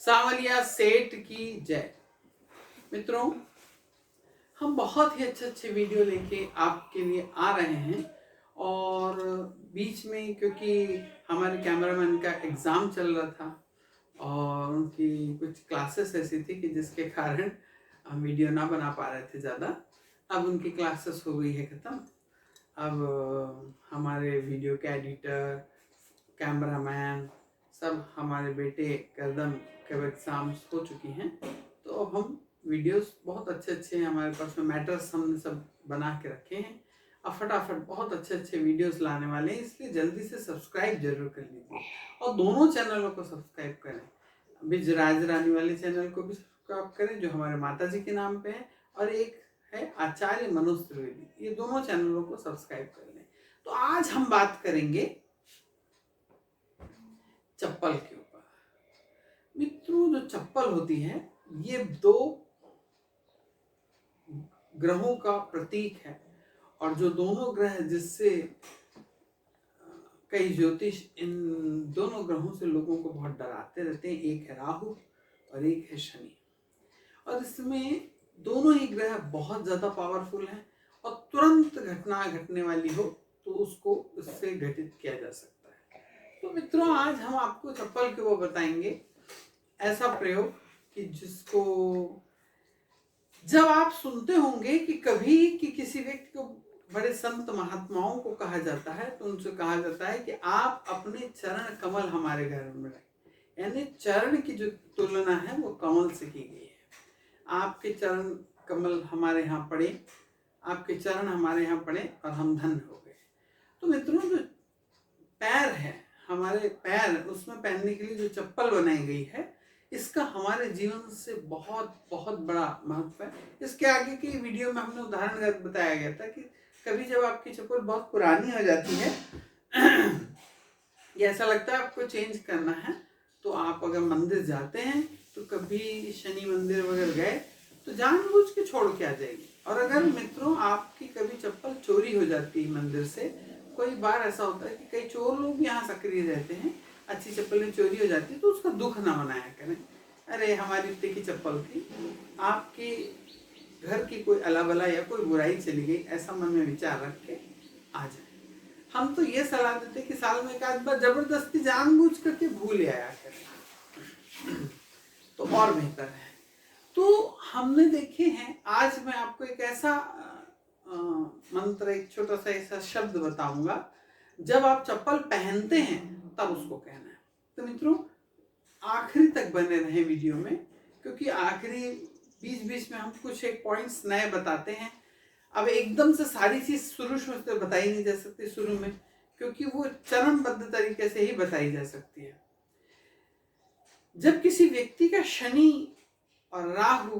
सांवलिया सेठ की जय। मित्रों, हम बहुत ही अच्छे वीडियो लेके आपके लिए आ रहे हैं और बीच में क्योंकि हमारे कैमरामैन का एग्ज़ाम चल रहा था और उनकी कुछ क्लासेस ऐसी थी कि जिसके कारण हम वीडियो ना बना पा रहे थे ज़्यादा। अब उनकी क्लासेस हो गई है ख़त्म। अब हमारे वीडियो के एडिटर, कैमरामैन सब हमारे बेटे करदम के एग्ज़ाम्स हो चुकी हैं, तो अब हम वीडियोस बहुत अच्छे हमारे पास में मैटर्स हमने सब बना के रखे हैं। अब फटाफट बहुत अच्छे वीडियोस लाने वाले हैं, इसलिए जल्दी से सब्सक्राइब जरूर कर लीजिए और दोनों चैनलों को सब्सक्राइब करें। अभी राज रानी वाले चैनल को भी सब्सक्राइब करें जो हमारे माता जी के नाम पे है, और एक है आचार्य मनोज त्रिवेदी, ये दोनों चैनलों को सब्सक्राइब कर लें। तो आज हम बात करेंगे चप्पल के ऊपर। मित्रों, जो चप्पल होती है ये दो ग्रहों का प्रतीक है, और जो दोनों ग्रह जिससे कई ज्योतिष इन दोनों ग्रहों से लोगों को बहुत डराते रहते हैं, एक है राहु और एक है शनि। और इसमें दोनों ही ग्रह बहुत ज़्यादा पावरफुल हैं और तुरंत घटना घटने वाली हो तो उसको इससे घटित किया जा सकता है। तो मित्रों, आज हम आपको चप्पल के वो बताएंगे ऐसा प्रयोग कि जिसको जब आप सुनते होंगे कि कभी कि किसी व्यक्ति को बड़े संत महात्माओं को कहा जाता है तो उनसे कहा जाता है कि आप अपने चरण कमल हमारे घर में रखें, यानी चरण की जो तुलना है वो कमल से की गई है। आपके चरण कमल हमारे यहाँ पड़े, आपके चरण हमारे यहाँ पड़े और हम धन्य हो गए। तो मित्रों, जो पैर है, हमारे पैर, उसमें पहनने के लिए जो चप्पल बनाई गई है, इसका हमारे जीवन से बहुत बहुत बड़ा महत्व है। इसके आगे की वीडियो में हमने उदाहरण बताया गया था कि कभी जब आपकी चप्पल बहुत पुरानी हो जाती है या ऐसा लगता है आपको चेंज करना है, तो आप अगर मंदिर जाते हैं तो कभी शनि मंदिर वगैरह गए तो जानबूझ के छोड़ के आ जाएगी। और अगर मित्रों आपकी कभी चप्पल चोरी हो जाती है मंदिर से, कोई बार ऐसा होता है कि कई चोर लोग यहाँ सक्रिय रहते हैं, अच्छी चप्पलें चोरी हो जाती है तो उसका दुख ना मनाया करें। अरे हमारी इतने की चप्पल थी, आपके घर की कोई अला बला या कोई बुराई चली गई, ऐसा मन में विचार रख के आ जाए। हम तो ये सलाह देते कि साल में एक आध बार जबरदस्ती जानबूझ करके भूल आया करें तो और बेहतर है। तो हमने देखे हैं, आज मैं आपको एक ऐसा मंत्र, एक छोटा सा ऐसा शब्द बताऊंगा, जब आप चप्पल पहनते हैं तब उसको कहना है। तो मित्रों, आखिरी तक बने रहे वीडियो में, क्योंकि आखिरी बीच में हम कुछ एक पॉइंट्स नए बताते हैं। अब एकदम से सारी चीज शुरू से बताई नहीं जा सकती शुरू में, क्योंकि वो चरणबद्ध तरीके से ही बताई जा सकती है। जब किसी व्यक्ति का शनि और राहु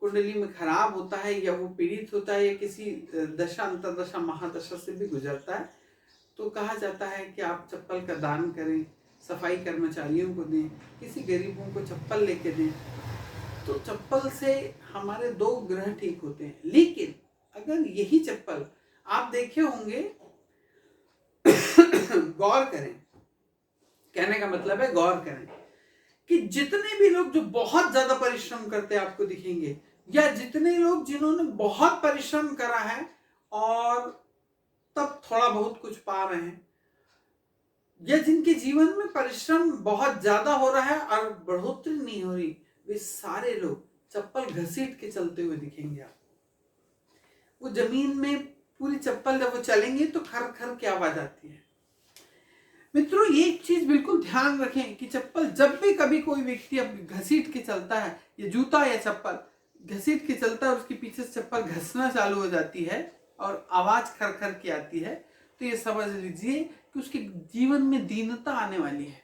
कुंडली में खराब होता है या वो पीड़ित होता है या किसी दशा अंतरदशा महादशा से भी गुजरता है, तो कहा जाता है कि आप चप्पल का दान करें, सफाई कर्मचारियों को दें, किसी गरीबों को चप्पल लेके दें। तो चप्पल से हमारे दो ग्रह ठीक होते हैं। लेकिन अगर यही चप्पल आप देखे होंगे गौर करें, कहने का मतलब है गौर करें कि जितने भी लोग जो बहुत ज्यादा परिश्रम करते हैं आपको दिखेंगे, या जितने लोग जिन्होंने बहुत परिश्रम करा है और तब थोड़ा बहुत कुछ पा रहे हैं, या जिनके जीवन में परिश्रम बहुत ज्यादा हो रहा है और बढ़ोतरी नहीं हो रही, वे सारे लोग चप्पल घसीट के चलते हुए दिखेंगे। आप वो जमीन में पूरी चप्पल जब वो चलेंगे तो खर खर की आवाज आती है। मित्रों, ये एक चीज बिल्कुल ध्यान रखें कि चप्पल जब भी कभी कोई व्यक्ति घसीट के चलता है, ये जूता या चप्पल घसीट के चलता है, उसके पीछे से चप्पल घसना चालू हो जाती है और आवाज खर खर की आती है, तो ये समझ लीजिए कि उसके जीवन में दीनता आने वाली है,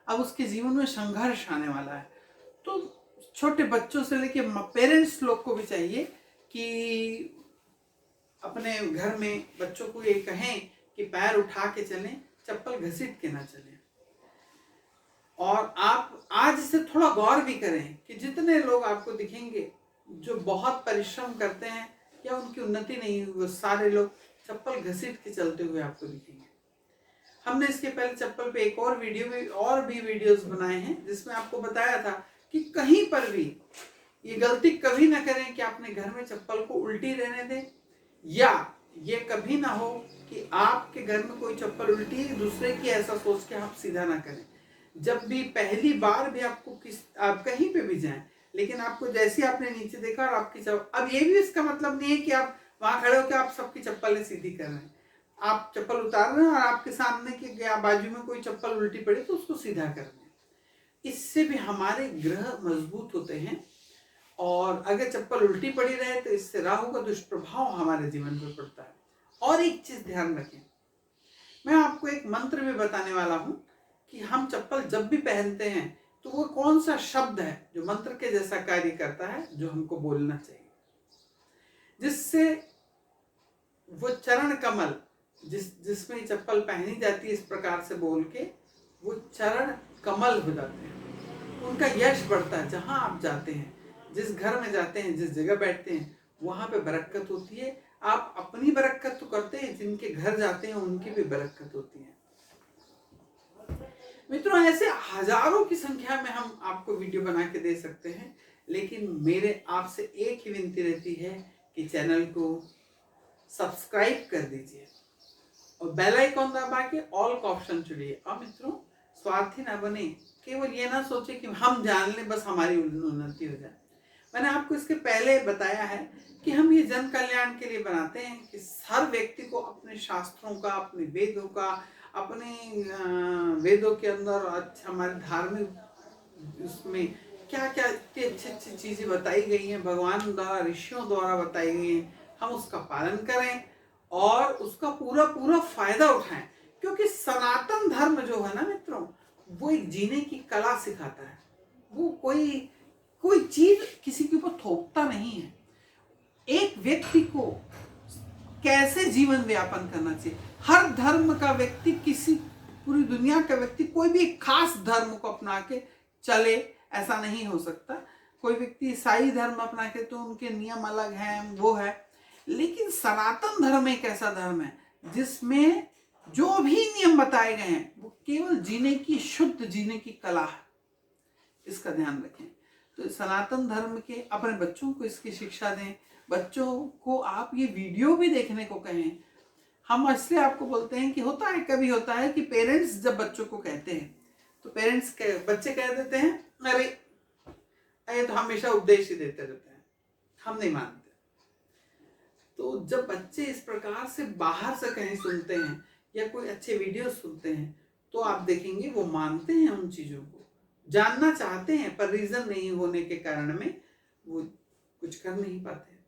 अब उसके जीवन में संघर्ष आने वाला है। तो छोटे बच्चों से लेके पेरेंट्स लोग को भी चाहिए कि अपने घर में बच्चों को ये कहें कि पैर उठा के चलें, चप्पल घसीट के ना चलें। और आप आज से थोड़ा गौर भी करें कि जितने लोग आपको दिखेंगे जो बहुत परिश्रम करते हैं या उनकी उन्नति नहीं हुई, वो सारे लोग चप्पल घसीट के चलते हुए आपको दिखेंगे। हमने इसके पहले चप्पल पे एक और वीडियो भी और भी वीडियोस बनाए हैं जिसमें आपको बताया था कि कहीं पर भी ये गलती कभी ना करें कि अपने घर में चप्पल को उल्टी रहने दें, या ये कभी ना हो कि आपके घर में कोई चप्पल उल्टी दूसरे की ऐसा सोच के आप सीधा ना करें। जब भी पहली बार भी आपको आप कहीं पे भी जाएं, लेकिन आपको जैसे आपने नीचे देखा और आपकी अब ये भी इसका मतलब नहीं है कि आप वहां खड़े होकर आप सबकी चप्पलें सीधी कर रहे हैं। आप चप्पल उतार रहे हैं और आपके सामने के बाजू में कोई चप्पल उल्टी पड़ी तो उसको सीधा कर दें। इससे भी हमारे ग्रह मजबूत होते हैं, और अगर चप्पल उल्टी पड़ी रहे तो इससे राहु का दुष्प्रभाव हमारे जीवन पर पड़ता है। और एक चीज ध्यान रखें, मैं आपको एक मंत्र भी बताने वाला हूं कि हम चप्पल जब भी पहनते हैं तो वो कौन सा शब्द है जो मंत्र के जैसा कार्य करता है, जो हमको बोलना चाहिए, जिससे वो चरण कमल जिसमें चप्पल पहनी जाती है, इस प्रकार से बोल के वो चरण कमल हो जाते हैं, उनका यश बढ़ता है। जहां आप जाते हैं, जिस घर में जाते हैं, जिस जगह बैठते हैं, वहां पे बरकत होती है। आप अपनी बरकत तो करते हैं, जिनके घर जाते हैं उनकी भी बरकत होती है। मित्रों, ऐसे हजारों की संख्या में हम आपको वीडियो बना के दे सकते हैं, लेकिन मेरे आपसे एक ही विनती रहती है कि चैनल को सब्सक्राइब कर दीजिए और बेल आइकॉन दबा के ऑल का ऑप्शन चुनिए। और मित्रों, स्वार्थी ना बने, केवल ये ना सोचे कि हम जान लें बस हमारी उन्नति हो जाए। मैंने आपको इसके पहले बताया है कि हम ये जन कल्याण के लिए बनाते हैं कि हर व्यक्ति को अपने शास्त्रों का, अपने वेदों का, अपने वेदों के अंदर अच्छा हमारे धार्मिक उसमें क्या क्या इतनी अच्छी अच्छी चीजें बताई गई हैं, भगवान द्वारा, ऋषियों द्वारा बताई गई हैं, हम उसका पालन करें और उसका पूरा पूरा फायदा उठाएं। क्योंकि सनातन धर्म जो है ना मित्रों, वो एक जीने की कला सिखाता है। वो कोई चीज किसी के ऊपर थोपता नहीं है। एक व्यक्ति को कैसे जीवन व्यापन करना चाहिए, हर धर्म का व्यक्ति, किसी पूरी दुनिया का व्यक्ति कोई भी एक खास धर्म को अपना के चले ऐसा नहीं हो सकता। कोई व्यक्ति ईसाई धर्म अपना के तो उनके नियम अलग हैं, वो है, लेकिन सनातन धर्म एक ऐसा धर्म है जिसमें जो भी नियम बताए गए हैं वो केवल जीने की, शुद्ध जीने की कला है। इसका ध्यान रखें। तो सनातन धर्म के अपने बच्चों को इसकी शिक्षा दें। बच्चों को आप ये वीडियो भी देखने को कहें। हम इसलिए आपको बोलते हैं कि होता है, कभी होता है कि पेरेंट्स जब बच्चों को कहते हैं तो बच्चे कह देते हैं, अरे तो हमेशा उपदेश ही देते रहते हैं, हम नहीं मानते। तो जब बच्चे इस प्रकार से बाहर से कहीं सुनते हैं या कोई अच्छे वीडियो सुनते हैं तो आप देखेंगे वो मानते हैं, उन चीजों को जानना चाहते हैं, पर रीजन नहीं होने के कारण में वो कुछ कर नहीं पाते।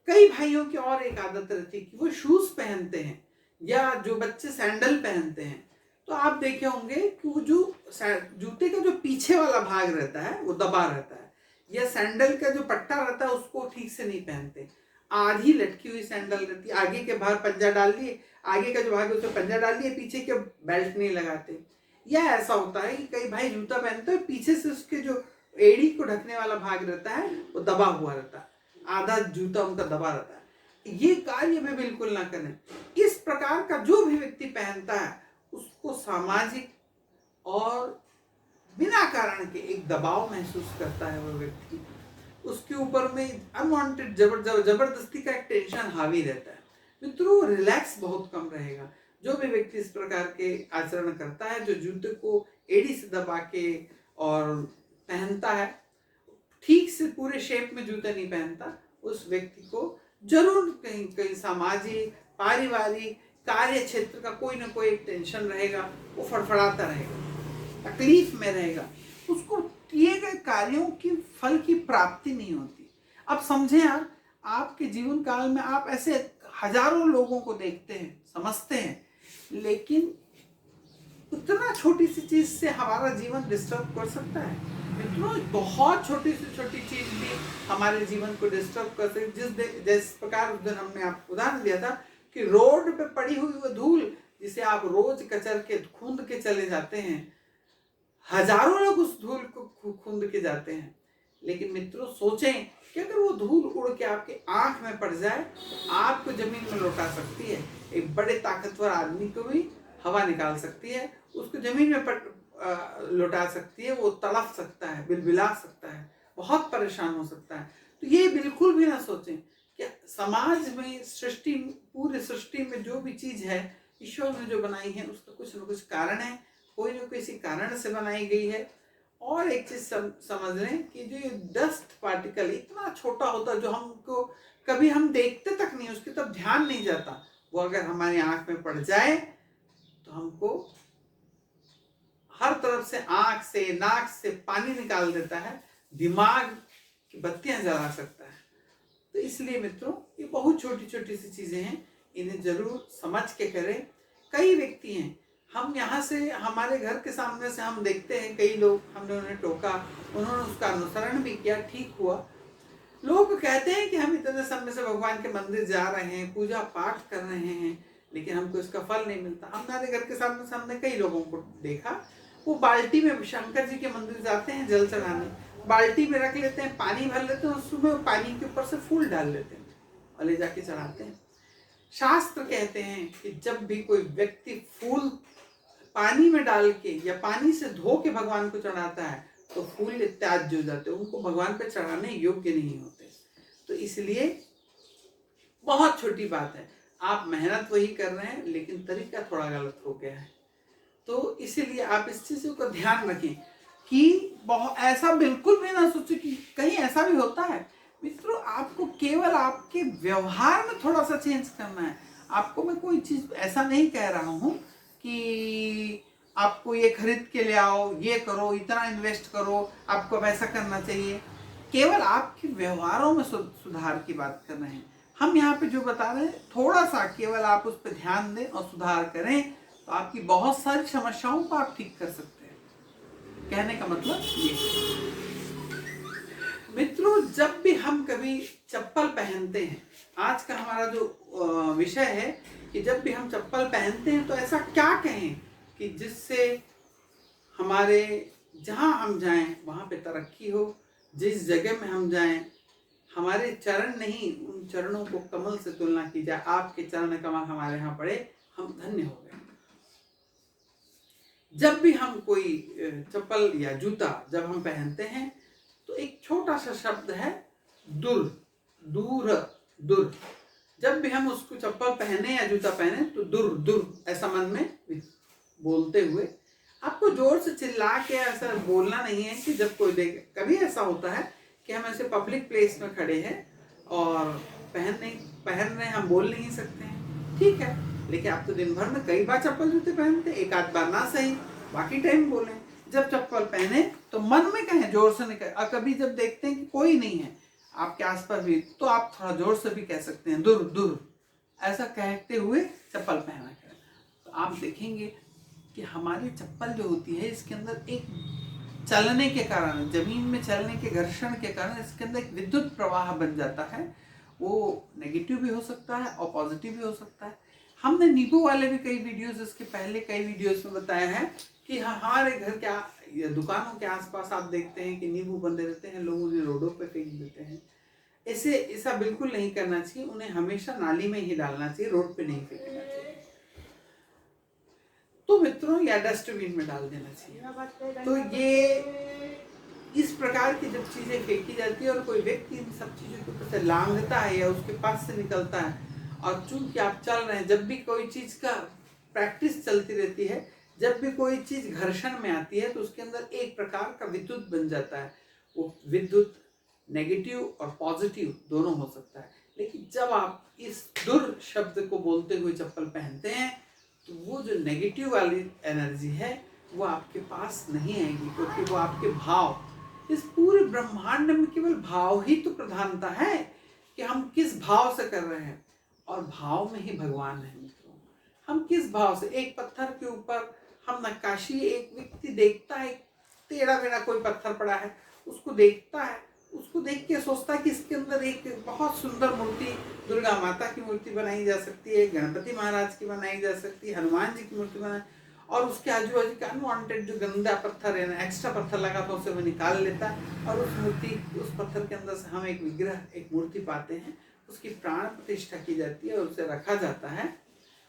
कई भाइयों की और एक आदत रहती है कि वो शूज पहनते हैं, या जो बच्चे सैंडल पहनते हैं, तो आप देखे होंगे कि वो जो जूते का जो पीछे वाला भाग रहता है वो दबा रहता है, या सैंडल का जो पट्टा रहता है उसको ठीक से नहीं पहनते, आधी लटकी हुई सैंडल रहती है, आगे के बाहर पंजा डाल दिए, आगे का जो भाग है उसमें पंजा डाल दिए, पीछे के बेल्ट नहीं लगाते। या ऐसा होता है कि कई भाई जूता पहनते हैं, पीछे से उसके जो एड़ी को ढकने वाला भाग रहता है वो दबा हुआ रहता है, आधा जूता उनका दबा रहता है। ये कार्य भी बिल्कुल ना करें। इस प्रकार का जो भी व्यक्ति पहनता है उसको सामाजिक और बिना कारण के एक दबाव महसूस करता है वो व्यक्ति, उसके ऊपर में अनवांटेड जबरदस्ती का एक टेंशन हावी रहता है। मित्रों, रिलैक्स बहुत कम रहेगा। जो भी व्यक्ति इस प्रकार के आचरण करता है, जो जूते को एड़ी से दबा के और पहनता है, ठीक से पूरे शेप में जूते नहीं पहनता, उस व्यक्ति को जरूर कहीं कहीं सामाजिक, पारिवारिक, कार्य क्षेत्र का कोई ना कोई एक टेंशन रहेगा, वो फड़फड़ाता रहेगा, तकलीफ में रहेगा, उसको किए गए कार्यों की फल की प्राप्ति नहीं होती। अब समझें यार, आपके जीवन काल में आप ऐसे हजारों लोगों को देखते हैं, समझते हैं, लेकिन उतना छोटी सी चीज से हमारा जीवन डिस्टर्ब कर सकता है। मित्रों, बहुत छोटी से छोटी चीज भी हमारे जीवन को डिस्टर्ब कर सकती। जिस प्रकार उस दिन हमने आपको उदाहरण दिया था कि रोड पे पड़ी हुई वो धूल जिसे आप रोज कचर के खूंद के चले जाते हैं, हजारों लोग उस धूल को खूंद के जाते हैं, लेकिन मित्रों सोचें कि अगर वो धूल उड़ के आपके आंख में पड़ जाए तो आपको जमीन में लौटा सकती है। एक बड़े ताकतवर आदमी को भी हवा निकाल सकती है, उसको जमीन में लौटा सकती है, वो तड़प सकता है, बिलबिला सकता है, बहुत परेशान हो सकता है। तो ये बिल्कुल भी ना सोचें कि समाज में, सृष्टि, पूरी सृष्टि में जो भी चीज है ईश्वर ने जो बनाई है उसका कुछ न कुछ कारण है, कोई न किसी कारण से बनाई गई है। और एक चीज समझ लें कि जो ये डस्ट पार्टिकल इतना छोटा होता है जो हमको कभी हम देखते तक नहीं, उसकी तरफ ध्यान नहीं जाता, वो अगर हमारी आंख में पड़ जाए तो हमको हर तरफ से, आंख से, नाक से पानी निकाल देता है, दिमाग की बत्तियां जला सकता है। तो इसलिए मित्रों, ये बहुत छोटी छोटी सी चीजें हैं, इन्हें जरूर समझ के करें। कई व्यक्ति हैं, हम यहाँ से, हमारे घर के सामने से हम देखते हैं कई लोग, हमने उन्हें टोका, उन्होंने उसका अनुसरण भी किया, ठीक हुआ। लोग कहते हैं कि हम इतने समय से भगवान के मंदिर जा रहे हैं, पूजा पाठ कर रहे हैं, लेकिन हमको इसका फल नहीं मिलता। हमारे घर के सामने से हमने कई लोगों को देखा, वो बाल्टी में शंकर जी के मंदिर जाते हैं जल चढ़ाने, बाल्टी में रख लेते हैं, पानी भर लेते हैं, उसमें पानी के ऊपर से फूल डाल लेते हैं और ले जाके चढ़ाते हैं। शास्त्र कहते हैं कि जब भी कोई व्यक्ति फूल पानी में डाल के या पानी से धो के भगवान को चढ़ाता है तो फूल त्याज्य हो जाते हैं, उनको भगवान पे चढ़ाने योग्य नहीं होते। तो इसलिए बहुत छोटी बात है, आप मेहनत वही कर रहे हैं लेकिन तरीका थोड़ा गलत हो गया है। तो इसीलिए आप इस चीज को ध्यान रखें कि बहुत ऐसा बिल्कुल भी ना सोचे कि कहीं ऐसा भी होता है। मित्रों, आपको केवल आपके व्यवहार में थोड़ा सा चेंज करना है। आपको मैं कोई चीज ऐसा नहीं कह रहा हूं कि आपको ये खरीद के ले आओ, ये करो, इतना इन्वेस्ट करो, आपको वैसा करना चाहिए। केवल आपके व्यवहारों में सुधार की बात कर रहे हैं। हम यहाँ पे जो बता रहे हैं, थोड़ा सा केवल आप उस पर ध्यान दें और सुधार करें तो आपकी बहुत सारी समस्याओं को आप ठीक कर सकते हैं। कहने का मतलब ये। मित्रों, जब भी हम कभी चप्पल पहनते हैं, आज का हमारा जो विषय है कि जब भी हम चप्पल पहनते हैं तो ऐसा क्या कहें कि जिससे हमारे जहां हम जाएं वहां पे तरक्की हो, जिस जगह में हम जाएं हमारे चरण नहीं, उन चरणों को कमल से तुलना की जाए, आपके चरण कमल हमारे यहाँ पड़े, हम धन्य हो गए। जब भी हम कोई चप्पल या जूता जब हम पहनते हैं तो एक छोटा सा शब्द है दूर, दूर, दूर। जब भी हम उसको चप्पल पहने या जूता पहने तो दूर, दूर ऐसा मन में बोलते हुए, आपको जोर से चिल्ला के ऐसा बोलना नहीं है कि जब कोई देखे। कभी ऐसा होता है कि हम ऐसे पब्लिक प्लेस में खड़े हैं और पहन रहे, हम बोल नहीं सकते हैं, ठीक है, लेकिन आप तो दिन भर में कई बार चप्पल जूते पहनते, एक आध बार ना सही, बाकी टाइम बोलें। जब चप्पल पहने तो मन में कहें, जोर से नहीं कहें। और कभी जब देखते हैं कि कोई नहीं है आपके आसपास भी, तो आप थोड़ा जोर से भी कह सकते हैं, दूर, दूर, ऐसा कहते हुए चप्पल पहना करें। तो आप देखेंगे कि हमारी चप्पल जो होती है इसके अंदर एक चलने के कारण, जमीन में चलने के घर्षण के कारण इसके अंदर एक विद्युत प्रवाह बन जाता है। वो नेगेटिव भी हो सकता है और पॉजिटिव भी हो सकता है। हमने नींबू वाले भी कई वीडियोस, इसके पहले कई वीडियोस में बताया है कि हमारे घर के दुकानों के आसपास आप देखते हैं कि नींबू बंधे रहते हैं, लोग उन्हें रोडों पे फेंक देते हैं। ऐसा बिल्कुल नहीं करना चाहिए, उन्हें हमेशा नाली में ही डालना चाहिए, रोड पे नहीं फेंकना चाहिए। तो मित्रों, या डस्टबिन में डाल देना चाहिए। तो ये इस प्रकार की जब चीजें फेंकी जाती है और कोई व्यक्ति इन सब चीजों के ऊपर से लांघता है या उसके पास से निकलता है, और चूंकि आप चल रहे हैं, जब भी कोई चीज का प्रैक्टिस चलती रहती है, जब भी कोई चीज घर्षण में आती है तो उसके अंदर एक प्रकार का विद्युत बन जाता है। वो विद्युत नेगेटिव और पॉजिटिव दोनों हो सकता है। लेकिन जब आप इस दुर शब्द को बोलते हुए चप्पल पहनते हैं तो वो जो नेगेटिव वाली एनर्जी है वो आपके पास नहीं आएगी, क्योंकि वो आपके भाव, इस पूरे ब्रह्मांड में केवल भाव ही तो प्रधानता है कि हम किस भाव से कर रहे हैं, और भाव में ही भगवान है मित्रों। हम किस भाव से, एक पत्थर के ऊपर हम नक्काशी, एक व्यक्ति देखता है टेढ़ा मेढ़ा कोई पत्थर पड़ा है, उसको देखता है, उसको देख के सोचता है कि इसके अंदर एक बहुत सुंदर मूर्ति, दुर्गा माता की मूर्ति बनाई जा सकती है, गणपति महाराज की बनाई जा सकती है, हनुमान जी की मूर्ति बनाई, और उसके आजू बाजू का अनवांटेड जो गंदा पत्थर है ना, एक्स्ट्रा पत्थर लगा तो उसे वो निकाल लेता है, और उस मूर्ति, उस पत्थर के अंदर से हम एक विग्रह, एक मूर्ति पाते हैं, उसकी प्राण प्रतिष्ठा की जाती है और उसे रखा जाता है,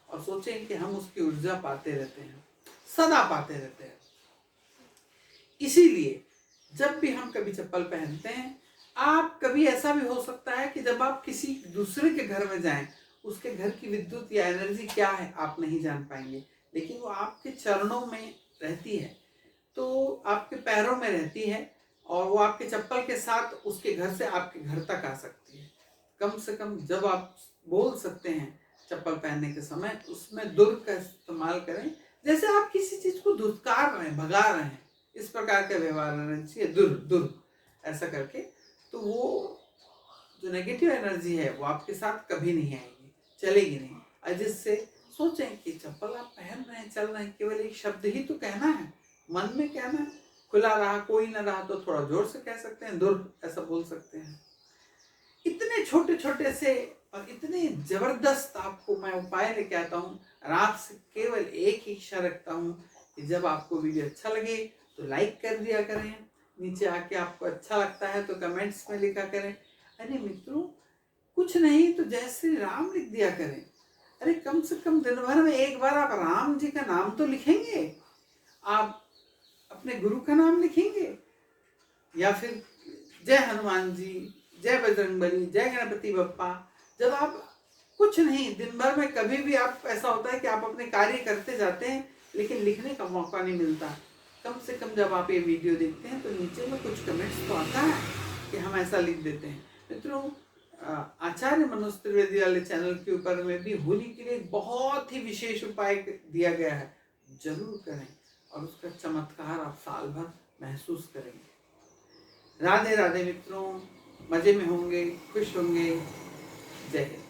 और सोचें कि हम उसकी ऊर्जा पाते रहते हैं, सदा पाते रहते हैं। इसीलिए जब भी हम कभी चप्पल पहनते हैं, आप कभी ऐसा भी हो सकता है कि जब आप किसी दूसरे के घर में जाएं, उसके घर की विद्युत या एनर्जी क्या है आप नहीं जान पाएंगे, लेकिन वो आपके चरणों में रहती है, तो आपके पैरों में रहती है, और वो आपके चप्पल के साथ उसके घर से आपके घर तक आ सकती है। कम से कम जब आप बोल सकते हैं चप्पल पहनने के समय, उसमें दुर का इस्तेमाल करें, जैसे आप किसी चीज को धुतकार रहे हैं, भगा रहे हैं, इस प्रकार का व्यवहार रहना चाहिए, दुर दुर ऐसा करके। तो वो जो नेगेटिव एनर्जी है वो आपके साथ कभी नहीं आएगी, चलेगी नहीं। और जिससे सोचें कि चप्पल आप पहन रहे हैं, चल रहे हैं, केवल एक शब्द ही तो कहना है, मन में कहना है, खुला रहा कोई ना रहा तो थोड़ा जोर से कह सकते हैं, दुर ऐसा बोल सकते हैं। इतने छोटे छोटे से और इतने जबरदस्त आपको मैं उपाय लेके आता हूँ, और आपसे केवल एक ही इच्छा रखता हूँ कि जब आपको वीडियो अच्छा लगे तो लाइक कर दिया करें, नीचे आके आपको अच्छा लगता है तो कमेंट्स में लिखा करें। अरे मित्रों, कुछ नहीं तो जय श्री राम लिख दिया करें। अरे कम से कम दिन भर में एक बार आप राम जी का नाम तो लिखेंगे, आप अपने गुरु का नाम लिखेंगे, या फिर जय हनुमान जी, जय बजरंगबली, जय गणपति बप्पा। जब आप कुछ नहीं, दिन भर में कभी भी आप, ऐसा होता है कि आप अपने कार्य करते जाते हैं लेकिन लिखने का मौका नहीं मिलता, कम से कम जब आप ये वीडियो देखते हैं तो नीचे में कुछ कमेंट्स तो आता है कि हम ऐसा लिख देते हैं। मित्रों, आचार्य मनोज त्रिवेदी वाले चैनल के ऊपर में भी होली के लिए बहुत ही विशेष उपाय दिया गया है, जरूर करें और उसका चमत्कार आप साल भर महसूस करेंगे। राधे राधे मित्रों, मजे में होंगे, खुश होंगे। जय हिंद।